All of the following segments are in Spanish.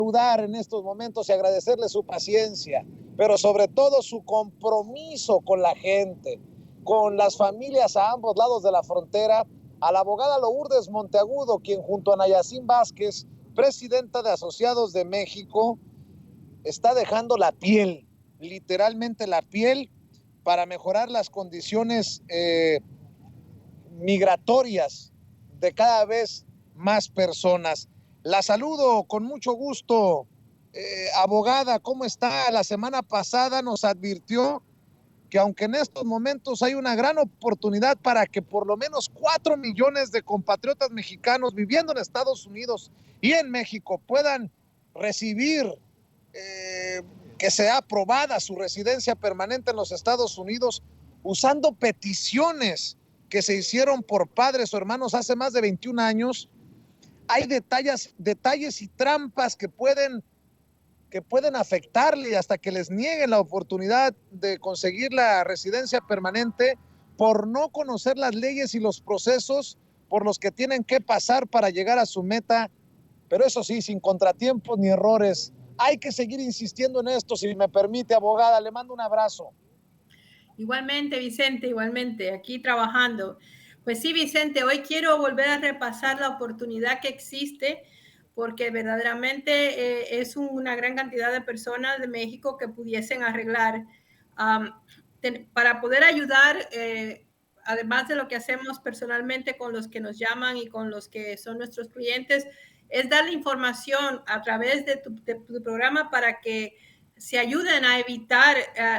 saludar en estos momentos y agradecerle su paciencia, pero sobre todo su compromiso con la gente, con las familias a ambos lados de la frontera, a la abogada Lourdes Monteagudo, quien junto a Nayacín Vázquez, presidenta de Asociados de México, está dejando la piel, literalmente la piel, para mejorar las condiciones migratorias de cada vez más personas. La saludo con mucho gusto. Abogada, ¿cómo está? La semana pasada nos advirtió que aunque en estos momentos hay una gran oportunidad para que por lo menos 4 millones de compatriotas mexicanos viviendo en Estados Unidos y en México puedan recibir que sea aprobada su residencia permanente en los Estados Unidos usando peticiones que se hicieron por padres o hermanos hace más de 21 años, hay detalles y trampas que pueden afectarle hasta que les nieguen la oportunidad de conseguir la residencia permanente por no conocer las leyes y los procesos por los que tienen que pasar para llegar a su meta, pero eso sí, sin contratiempos ni errores. Hay que seguir insistiendo en esto, si me permite, abogada. Le mando un abrazo. Igualmente, Vicente, igualmente, aquí trabajando. Pues sí, Vicente, hoy quiero volver a repasar la oportunidad que existe, porque verdaderamente es una gran cantidad de personas de México que pudiesen arreglar para poder ayudar, además de lo que hacemos personalmente con los que nos llaman y con los que son nuestros clientes, es darle información a través de tu programa para que se ayuden a evitar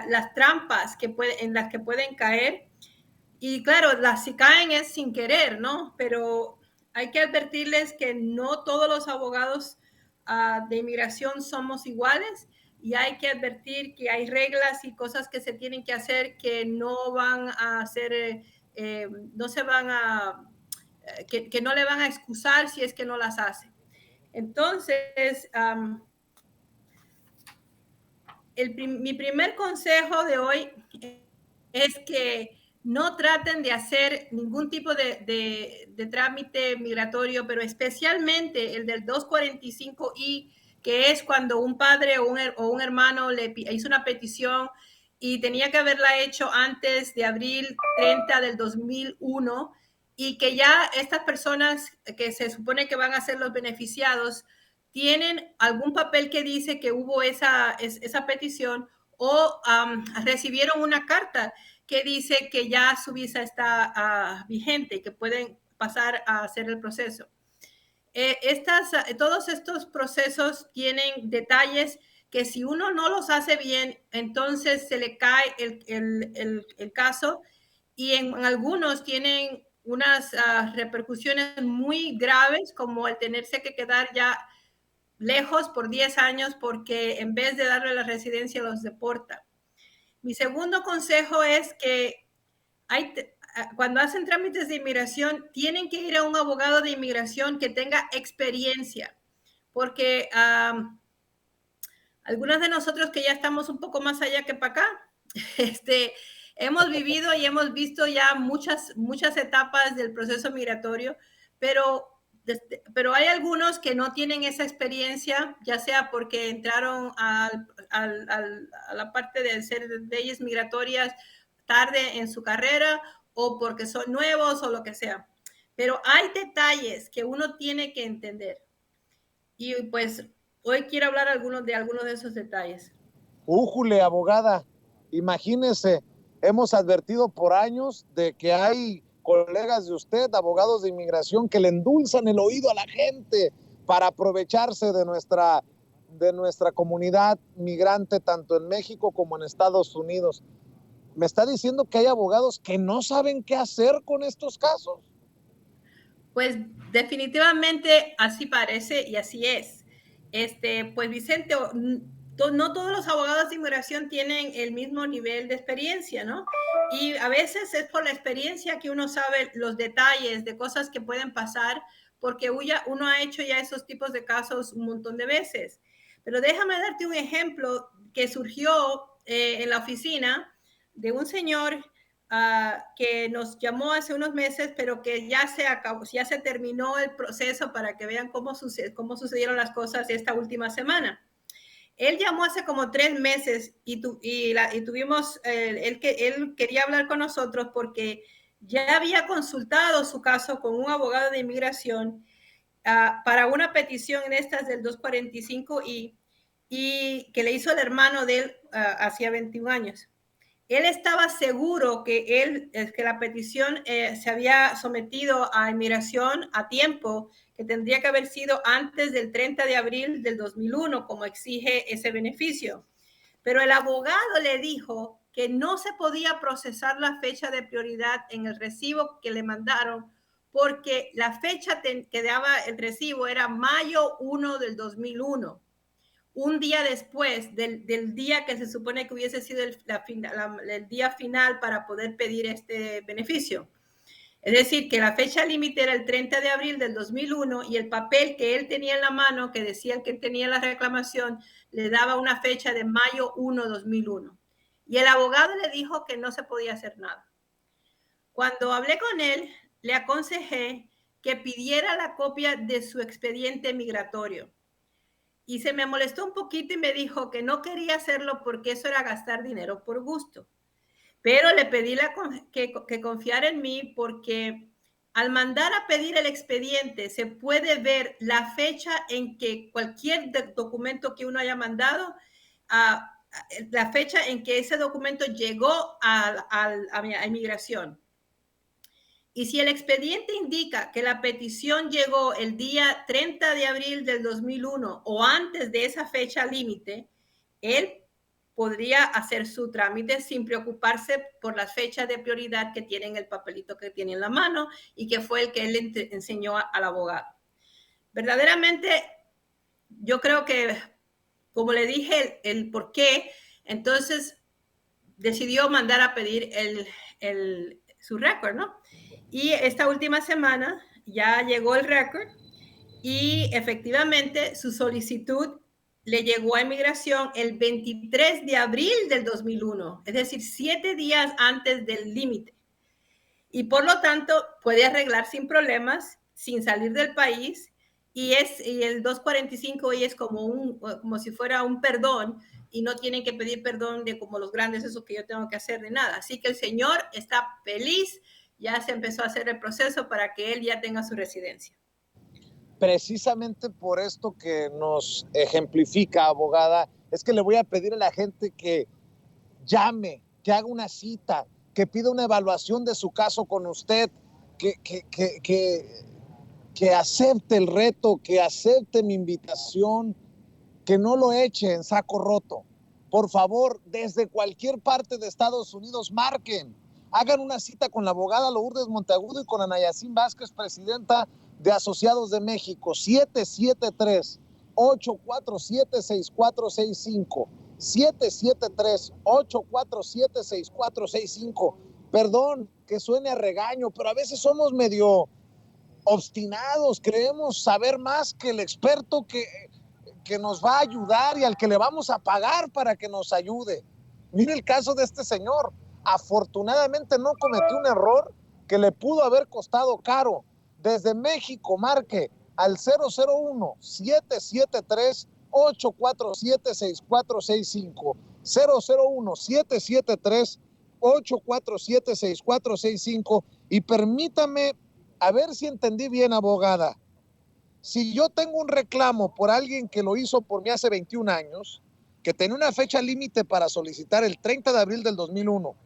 las trampas en las que pueden caer. Y claro, si caen es sin querer, ¿no? Pero hay que advertirles que no todos los abogados de inmigración somos iguales y hay que advertir que hay reglas y cosas que se tienen que hacer que no van a hacer, no se van a, que no le van a excusar si es que no las hace. Entonces, mi primer consejo de hoy es que no traten de hacer ningún tipo de trámite migratorio, pero especialmente el del 245I, que es cuando un padre o un hermano le hizo una petición y tenía que haberla hecho antes de abril 30 del 2001 y que ya estas personas que se supone que van a ser los beneficiados tienen algún papel que dice que hubo esa petición o recibieron una carta que dice que ya su visa está vigente y que pueden pasar a hacer el proceso. Todos estos procesos tienen detalles que si uno no los hace bien, entonces se le cae el caso y en algunos tienen unas repercusiones muy graves como el tenerse que quedar ya lejos por 10 años porque en vez de darle la residencia los deporta. Mi segundo consejo es que cuando hacen trámites de inmigración tienen que ir a un abogado de inmigración que tenga experiencia, porque algunos de nosotros que ya estamos un poco más allá que para acá, hemos vivido y hemos visto ya muchas etapas del proceso migratorio, pero hay algunos que no tienen esa experiencia, ya sea porque entraron a la parte de hacer leyes migratorias tarde en su carrera o porque son nuevos o lo que sea. Pero hay detalles que uno tiene que entender. Y pues hoy quiero hablar de algunos de esos detalles. Újule, abogada, imagínese, hemos advertido por años de que hay colegas de usted, abogados de inmigración, que le endulzan el oído a la gente para aprovecharse de nuestra comunidad migrante, tanto en México como en Estados Unidos. ¿Me está diciendo que hay abogados que no saben qué hacer con estos casos? Pues definitivamente así parece y así es. Pues Vicente, no todos los abogados de inmigración tienen el mismo nivel de experiencia, ¿no? Y a veces es por la experiencia que uno sabe los detalles de cosas que pueden pasar, porque uno ha hecho ya esos tipos de casos un montón de veces. Pero déjame darte un ejemplo que surgió en la oficina de un señor que nos llamó hace unos meses, pero que ya se acabó, ya se terminó el proceso para que vean cómo sucedieron las cosas esta última semana. Él llamó hace como 3 meses y tuvimos, él quería hablar con nosotros porque ya había consultado su caso con un abogado de inmigración para una petición en estas del 245I y que le hizo el hermano de él hacía 21 años. Él estaba seguro que la petición se había sometido a inmigración a tiempo, que tendría que haber sido antes del 30 de abril del 2001, como exige ese beneficio. Pero el abogado le dijo que no se podía procesar la fecha de prioridad en el recibo que le mandaron, porque la fecha que daba el recibo era mayo 1 del 2001. Un día después del día que se supone que hubiese sido el día final para poder pedir este beneficio. Es decir, que la fecha límite era el 30 de abril del 2001 y el papel que él tenía en la mano, que decía que él tenía la reclamación, le daba una fecha de mayo 1, 2001. Y el abogado le dijo que no se podía hacer nada. Cuando hablé con él, le aconsejé que pidiera la copia de su expediente migratorio. Y se me molestó un poquito y me dijo que no quería hacerlo porque eso era gastar dinero por gusto. Pero le pedí que confiara en mí porque al mandar a pedir el expediente se puede ver la fecha en que cualquier documento que uno haya mandado, la fecha en que ese documento llegó a inmigración. Y si el expediente indica que la petición llegó el día 30 de abril del 2001 o antes de esa fecha límite, él podría hacer su trámite sin preocuparse por las fechas de prioridad que tiene en el papelito que tiene en la mano y que fue el que él le enseñó al abogado. Verdaderamente, yo creo que, como le dije, el por qué, entonces decidió mandar a pedir su récord, ¿no? Y esta última semana ya llegó el récord y efectivamente su solicitud le llegó a inmigración el 23 de abril del 2001, es decir, 7 días antes del límite. Y por lo tanto puede arreglar sin problemas, sin salir del país, y el 245 es como si fuera un perdón, y no tienen que pedir perdón de como los grandes, eso que yo tengo que hacer de nada. Así que el señor está feliz, ya se empezó a hacer el proceso para que él ya tenga su residencia. Precisamente por esto que nos ejemplifica, abogada, es que le voy a pedir a la gente que llame, que haga una cita, que pida una evaluación de su caso con usted, que acepte el reto, que acepte mi invitación, que no lo eche en saco roto. Por favor, desde cualquier parte de Estados Unidos, marquen, hagan una cita con la abogada Lourdes Monteagudo y con Ana Yacín Vázquez, presidenta de Asociados de México, 773-847-6465. 773-847-6465. Perdón que suene a regaño, pero a veces somos medio obstinados, creemos saber más que el experto que nos va a ayudar y al que le vamos a pagar para que nos ayude. Mire el caso de este señor. Afortunadamente no cometió un error que le pudo haber costado caro. Desde México, marque al 001-773-847-6465. 001-773-847-6465. Y permítame, a ver si entendí bien, abogada. Si yo tengo un reclamo por alguien que lo hizo por mí hace 21 años, que tenía una fecha límite para solicitar el 30 de abril del 2001,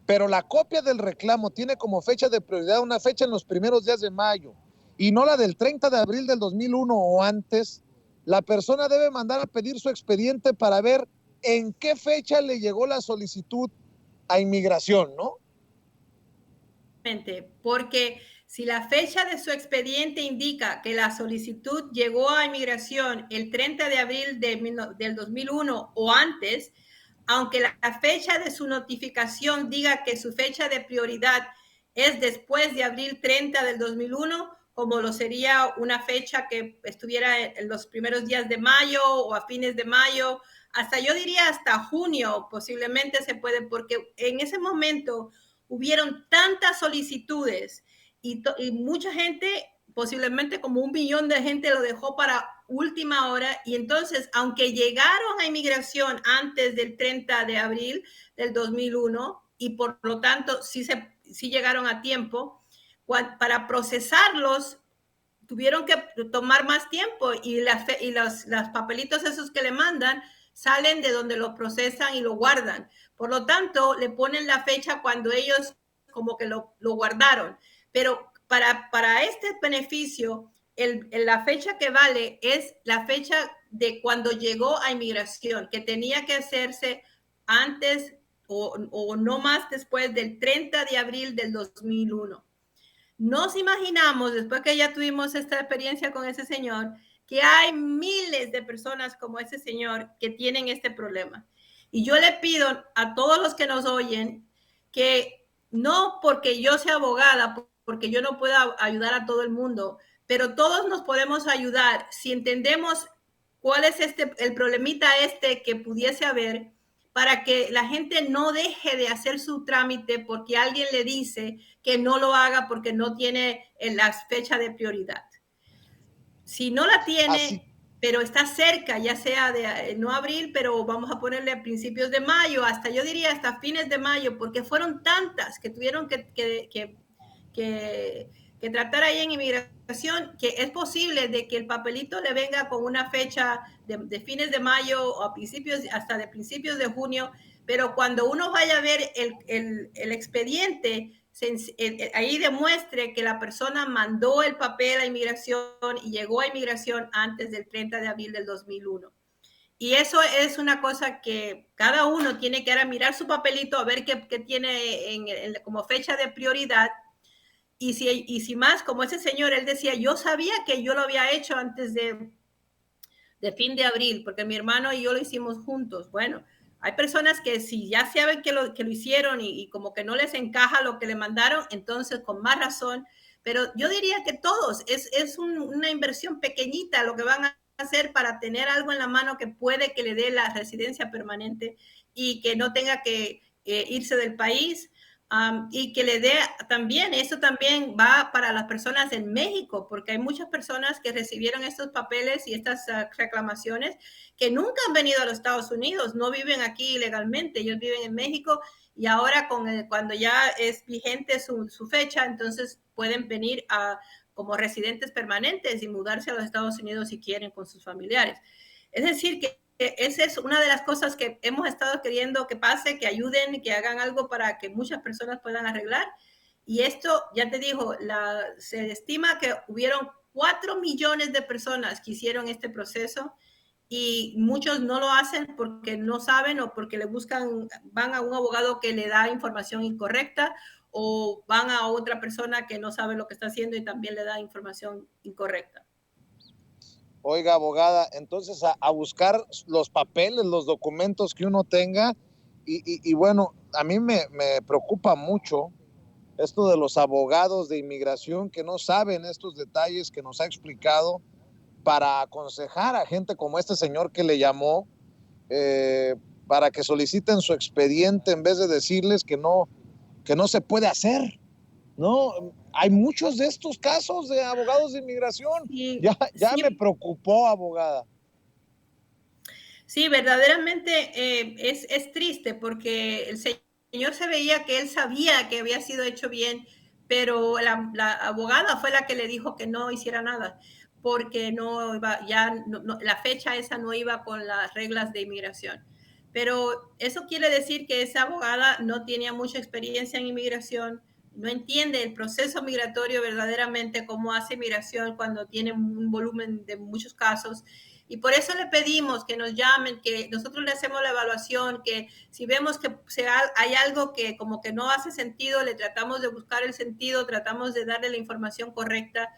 pero la copia del reclamo tiene como fecha de prioridad una fecha en los primeros días de mayo y no la del 30 de abril del 2001 o antes, la persona debe mandar a pedir su expediente para ver en qué fecha le llegó la solicitud a inmigración, ¿no? Porque si la fecha de su expediente indica que la solicitud llegó a inmigración el 30 de abril del 2001 o antes, aunque la fecha de su notificación diga que su fecha de prioridad es después de abril 30 del 2001, como lo sería una fecha que estuviera en los primeros días de mayo o a fines de mayo, hasta yo diría hasta junio posiblemente se puede, porque en ese momento hubieron tantas solicitudes y mucha gente, posiblemente como 1 millón de gente lo dejó para última hora y entonces, aunque llegaron a inmigración antes del 30 de abril del 2001 y por lo tanto sí llegaron a tiempo, para procesarlos tuvieron que tomar más tiempo y los papelitos esos que le mandan salen de donde lo procesan y lo guardan. Por lo tanto, le ponen la fecha cuando ellos como que lo guardaron. Pero para este beneficio, la fecha que vale es la fecha de cuando llegó a inmigración, que tenía que hacerse antes o no más después del 30 de abril del 2001. Nos imaginamos, después que ya tuvimos esta experiencia con ese señor, que hay miles de personas como ese señor que tienen este problema. Y yo le pido a todos los que nos oyen que no porque yo sea abogada, porque yo no pueda ayudar a todo el mundo, pero todos nos podemos ayudar si entendemos cuál es el problemita que pudiese haber para que la gente no deje de hacer su trámite porque alguien le dice que no lo haga porque no tiene la fecha de prioridad. Si no la Así, tiene, pero está cerca, ya sea de no abril, pero vamos a ponerle a principios de mayo, hasta yo diría hasta fines de mayo, porque fueron tantas que tuvieron que tratar ahí en inmigración, que es posible de que el papelito le venga con una fecha de fines de mayo o a principios, hasta de principios de junio, pero cuando uno vaya a ver el expediente, ahí demuestre que la persona mandó el papel a inmigración y llegó a inmigración antes del 30 de abril del 2001. Y eso es una cosa que cada uno tiene que ahora mirar su papelito a ver qué tiene como fecha de prioridad. Y si más, como ese señor, él decía, yo sabía que yo lo había hecho antes de fin de abril, porque mi hermano y yo lo hicimos juntos. Bueno, hay personas que si ya saben que lo hicieron y como que no les encaja lo que le mandaron, entonces con más razón. Pero yo diría que todos, es una inversión pequeñita lo que van a hacer para tener algo en la mano que puede que le dé la residencia permanente y que no tenga que irse del país. Y que le dé también, eso también va para las personas en México, porque hay muchas personas que recibieron estos papeles y estas reclamaciones que nunca han venido a los Estados Unidos, no viven aquí legalmente, ellos viven en México y ahora cuando ya es vigente su fecha, entonces pueden venir como residentes permanentes y mudarse a los Estados Unidos si quieren con sus familiares. Es decir, que esa es una de las cosas que hemos estado queriendo que pase, que ayuden, que hagan algo para que muchas personas puedan arreglar. Y esto, ya te digo, se estima que hubieron 4 millones de personas que hicieron este proceso y muchos no lo hacen porque no saben o porque van a un abogado que le da información incorrecta o van a otra persona que no sabe lo que está haciendo y también le da información incorrecta. oiga, abogada, entonces a buscar los papeles, los documentos que uno tenga. Y bueno, a mí me preocupa mucho esto de los abogados de inmigración que no saben estos detalles que nos ha explicado para aconsejar a gente como este señor que le llamó, para que soliciten su expediente en vez de decirles que no se puede hacer. No, hay muchos de estos casos de abogados de inmigración. Sí, Ya me sí, preocupó, abogada. sí, verdaderamente es triste porque el señor se veía que él sabía que había sido hecho bien, pero la abogada fue la que le dijo que no hiciera nada porque no iba, la fecha esa no iba con las reglas de inmigración. Pero eso quiere decir que esa abogada no tenía mucha experiencia en inmigración, no entiende el proceso migratorio verdaderamente, cómo hace migración cuando tiene un volumen de muchos casos. Y por eso le pedimos que nos llamen, que nosotros le hacemos la evaluación, que si vemos que hay algo que como que no hace sentido, le tratamos de buscar el sentido, tratamos de darle la información correcta.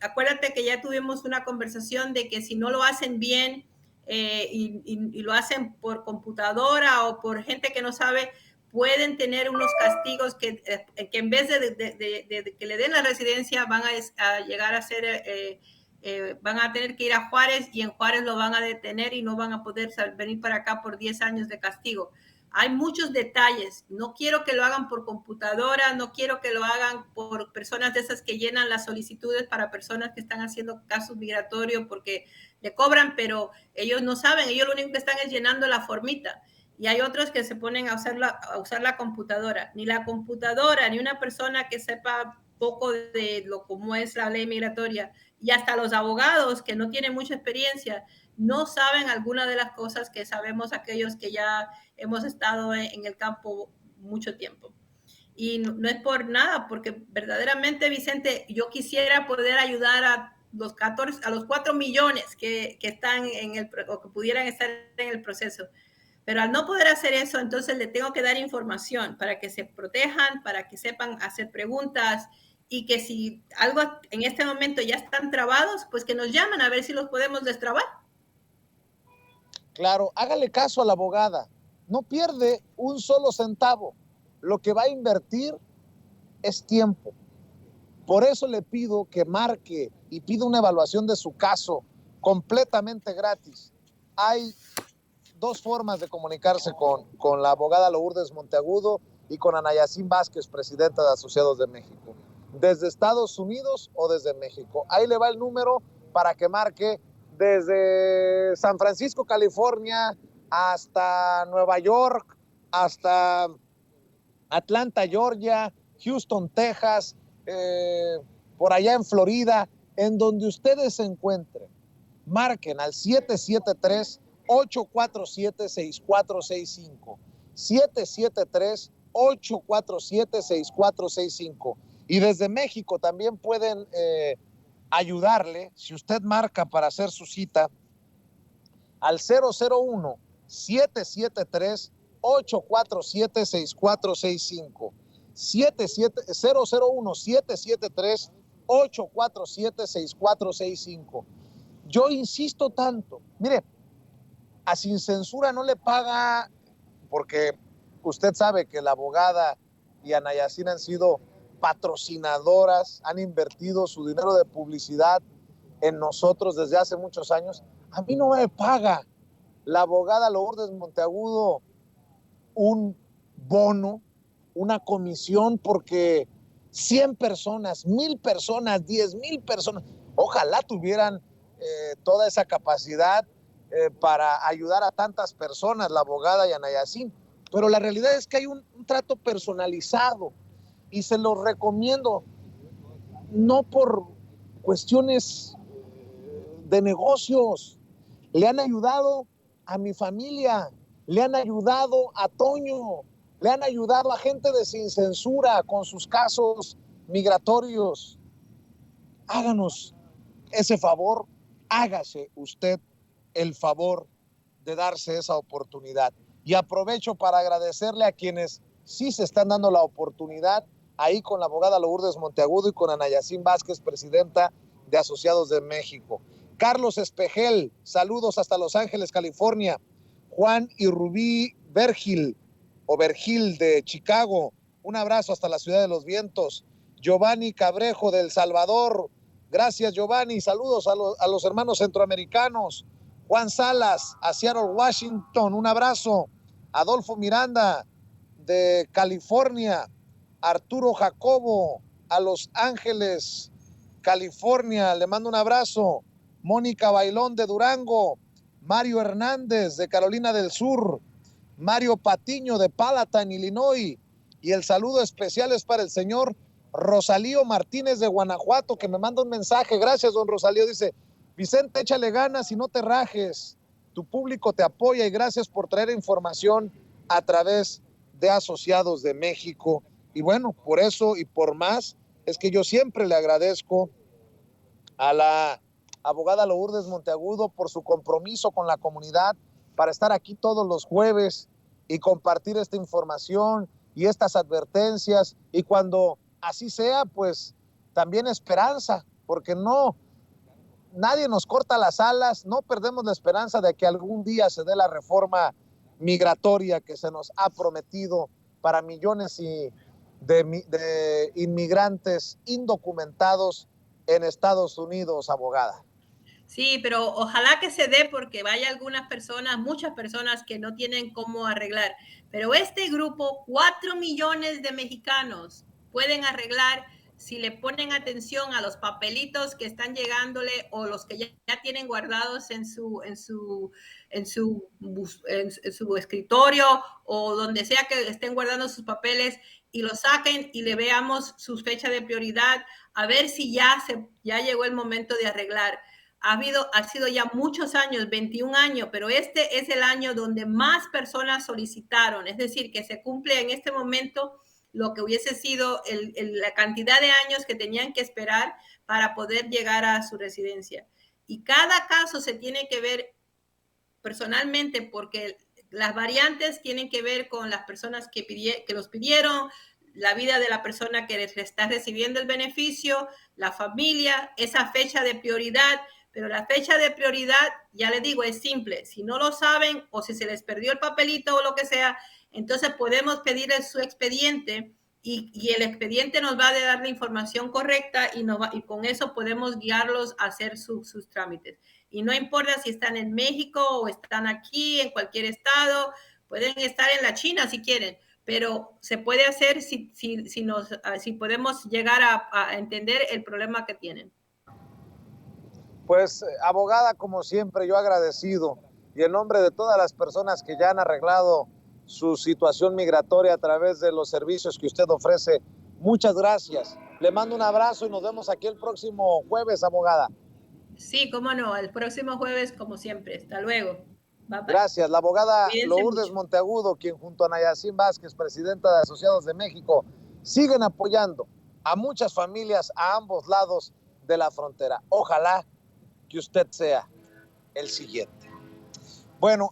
Acuérdate que ya tuvimos una conversación de que si no lo hacen bien y lo hacen por computadora o por gente que no sabe, pueden tener unos castigos que en vez de que le den la residencia van a llegar a ser van a tener que ir a Juárez y en Juárez lo van a detener y no van a poder venir para acá por 10 años de castigo. hay muchos detalles. No quiero que lo hagan por computadora, no quiero que lo hagan por personas de esas que llenan las solicitudes para personas que están haciendo casos migratorios porque le cobran, pero ellos no saben, ellos lo único que están es llenando la formita. Y hay otros que se ponen a usar la computadora. Ni la computadora, ni una persona que sepa poco de lo cómo es la ley migratoria, y hasta los abogados que no tienen mucha experiencia, no saben algunas de las cosas que sabemos aquellos que ya hemos estado en el campo mucho tiempo. Y no es por nada, porque verdaderamente, Vicente, yo quisiera poder ayudar a los 4 millones que están o que pudieran estar en el proceso. Pero al no poder hacer eso, entonces le tengo que dar información para que se protejan, para que sepan hacer preguntas y que si algo en este momento ya están trabados, pues que nos llamen a ver si los podemos destrabar. Claro, hágale caso a la abogada. No pierde un solo centavo. Lo que va a invertir es tiempo. Por eso le pido que marque y pida una evaluación de su caso completamente gratis. Hay dos formas de comunicarse con la abogada Lourdes Monteagudo y con Ana Yacine Vázquez, presidenta de Asociados de México. Desde Estados Unidos o desde México. Ahí le va el número para que marque desde San Francisco, California, hasta Nueva York, hasta Atlanta, Georgia, Houston, Texas, por allá en Florida, en donde ustedes se encuentren. Marquen al 773-847-6465. 773-847-6465. Y desde México también pueden ayudarle, si usted marca para hacer su cita, al 001-773-847-6465. 001-773-847-6465. Yo insisto tanto, mire, a Sin Censura no le paga, porque usted sabe que la abogada y Ana Yacine han sido patrocinadoras, han invertido su dinero de publicidad en nosotros desde hace muchos años. A mí no me paga la abogada Lourdes Monteagudo un bono, una comisión, porque 100 personas, 1000 personas, 10,000 personas, ojalá tuvieran toda esa capacidad para ayudar a tantas personas, la abogada y Ana Yacine. Pero la realidad es que hay un trato personalizado y se lo recomiendo, no por cuestiones de negocios. Le han ayudado a mi familia, le han ayudado a Toño, le han ayudado a gente de Sin Censura con sus casos migratorios. Háganos ese favor, hágase usted el favor de darse esa oportunidad. Y aprovecho para agradecerle a quienes sí se están dando la oportunidad, ahí con la abogada Lourdes Monteagudo y con Ana Yacine Vázquez, presidenta de Asociados de México. Carlos Espejel, saludos hasta Los Ángeles, California. Juan y Rubí Vergil de Chicago, un abrazo hasta la Ciudad de los Vientos. Giovanni Cabrejo de El Salvador, gracias Giovanni, saludos a los hermanos centroamericanos. Juan Salas, a Seattle, Washington, un abrazo. Adolfo Miranda de California. Arturo Jacobo, a Los Ángeles, California, le mando un abrazo. Mónica Bailón de Durango. Mario Hernández de Carolina del Sur. Mario Patiño de Palatine, Illinois. Y el saludo especial es para el señor Rosalío Martínez de Guanajuato, que me manda un mensaje. Gracias, don Rosalío. Dice: Vicente, échale ganas y no te rajes. Tu público te apoya y gracias por traer información a través de Asociados de México. Y bueno, por eso y por más, es que yo siempre le agradezco a la abogada Lourdes Monteagudo por su compromiso con la comunidad para estar aquí todos los jueves y compartir esta información y estas advertencias. Y cuando así sea, pues también esperanza, porque nadie nos corta las alas, no perdemos la esperanza de que algún día se dé la reforma migratoria que se nos ha prometido para millones de inmigrantes indocumentados en Estados Unidos, abogada. Sí, pero ojalá que se dé porque vaya algunas personas, muchas personas que no tienen cómo arreglar. Pero este grupo, 4 millones de mexicanos pueden arreglar si le ponen atención a los papelitos que están llegándole o los que ya tienen guardados en su escritorio o donde sea que estén guardando sus papeles y los saquen y le veamos su fecha de prioridad a ver si ya llegó el momento de arreglar. Ha sido ya muchos años, 21 años, pero este es el año donde más personas solicitaron, es decir, que se cumple en este momento lo que hubiese sido la cantidad de años que tenían que esperar para poder llegar a su residencia. Y cada caso se tiene que ver personalmente porque las variantes tienen que ver con las personas que los pidieron, la vida de la persona que está recibiendo el beneficio, la familia, esa fecha de prioridad. Pero la fecha de prioridad, ya les digo, es simple. Si no lo saben o si se les perdió el papelito o lo que sea, entonces podemos pedirle su expediente y el expediente nos va a dar la información correcta y con eso podemos guiarlos a hacer sus trámites. Y no importa si están en México o están aquí, en cualquier estado, pueden estar en la China si quieren, pero se puede hacer si podemos llegar a entender el problema que tienen. Pues, abogada, como siempre, yo agradecido y en nombre de todas las personas que ya han arreglado su situación migratoria a través de los servicios que usted ofrece, muchas gracias. Le mando un abrazo y nos vemos aquí el próximo jueves, abogada. Sí, cómo no, el próximo jueves como siempre. Hasta luego. Bye bye. Gracias. La abogada Cuídense Lourdes mucho. Monteagudo, quien junto a Nayacín Vázquez, presidenta de Asociados de México, siguen apoyando a muchas familias a ambos lados de la frontera. Ojalá que usted sea el siguiente. Bueno,